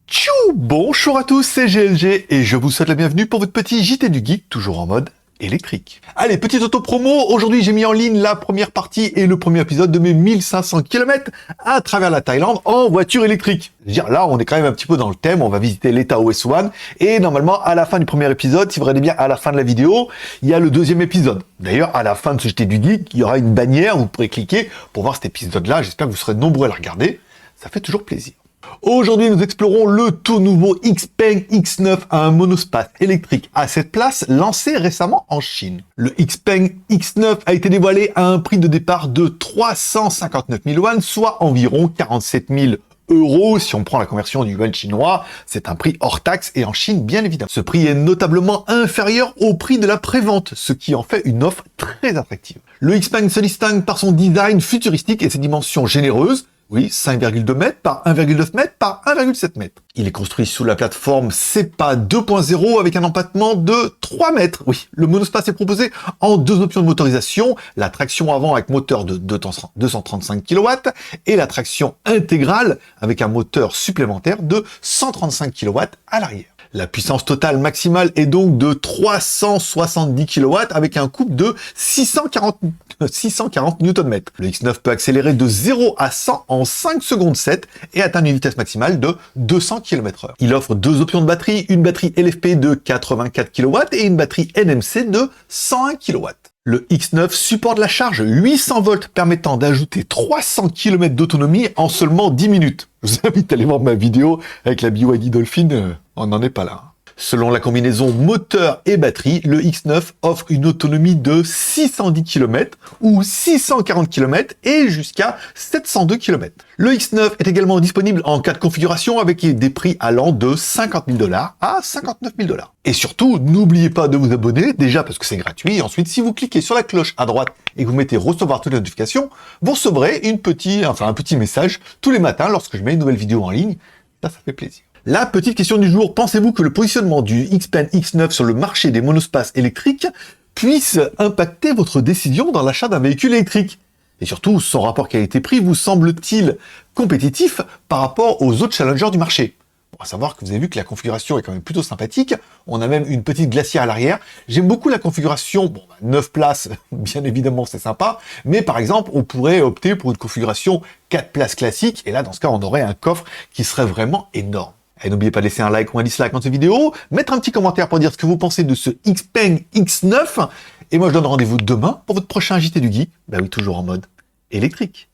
Tchou! Bonjour à tous, c'est GLG et je vous souhaite la bienvenue pour votre petit JT du Geek, toujours en mode électrique. Allez, petite auto-promo, aujourd'hui j'ai mis en ligne la première partie et le premier épisode de mes 1500 km à travers la Thaïlande en voiture électrique. Je veux dire, là on est quand même un petit peu dans le thème, on va visiter l'État OS1 et normalement à la fin du premier épisode, si vous regardez bien à la fin de la vidéo, il y a le deuxième épisode. D'ailleurs, à la fin de ce JT du Geek, il y aura une bannière où vous pourrez cliquer pour voir cet épisode-là, j'espère que vous serez nombreux à la regarder, ça fait toujours plaisir. Aujourd'hui, nous explorons le tout nouveau XPeng X9 à un monospace électrique à 7 places lancé récemment en Chine. Le XPeng X9 a été dévoilé à un prix de départ de 359 000 yuan, soit environ 47 000 euros. Si on prend la conversion du yuan chinois, c'est un prix hors taxe et en Chine, bien évidemment. Ce prix est notablement inférieur au prix de la prévente, ce qui en fait une offre très attractive. Le XPeng se distingue par son design futuristique et ses dimensions généreuses. Oui, 5,2 mètres par 1,9 mètres par 1,7 mètres. Il est construit sous la plateforme CEPA 2.0 avec un empattement de 3 mètres. Oui, le monospace est proposé en deux options de motorisation, la traction avant avec moteur de 235 kW et la traction intégrale avec un moteur supplémentaire de 135 kW à l'arrière. La puissance totale maximale est donc de 370 kW avec un couple de 640 Nm. Le X9 peut accélérer de 0 à 100 en 5 secondes 7 et atteindre une vitesse maximale de 200 km/h. Il offre deux options de batterie, une batterie LFP de 84 kW et une batterie NMC de 101 kW. Le X9 supporte la charge 800 volts permettant d'ajouter 300 km d'autonomie en seulement 10 minutes. Je vous invite à aller voir ma vidéo avec la BYD Dolphin, on n'en est pas là. Selon la combinaison moteur et batterie, le X9 offre une autonomie de 610 km ou 640 km et jusqu'à 702 km. Le X9 est également disponible en 4 configurations avec des prix allant de 50 000 $ à 59 000 $. Et surtout, n'oubliez pas de vous abonner, déjà parce que c'est gratuit. Ensuite, si vous cliquez sur la cloche à droite et que vous mettez recevoir toutes les notifications, vous recevrez un petit message tous les matins lorsque je mets une nouvelle vidéo en ligne. Ça fait plaisir. La petite question du jour, pensez-vous que le positionnement du XPeng X9 sur le marché des monospaces électriques puisse impacter votre décision dans l'achat d'un véhicule électrique? Et surtout, son rapport qualité-prix vous semble-t-il compétitif par rapport aux autres challengers du marché? Bon, à savoir que vous avez vu que la configuration est quand même plutôt sympathique. On a même une petite glacière à l'arrière. J'aime beaucoup la configuration. Bon, 9 places, bien évidemment, c'est sympa. Mais par exemple, on pourrait opter pour une configuration 4 places classique. Et là, dans ce cas, on aurait un coffre qui serait vraiment énorme. Et n'oubliez pas de laisser un like ou un dislike dans cette vidéo, mettre un petit commentaire pour dire ce que vous pensez de ce XPeng X9. Et moi, je donne rendez-vous demain pour votre prochain JT du Geek. Bah oui, toujours en mode électrique.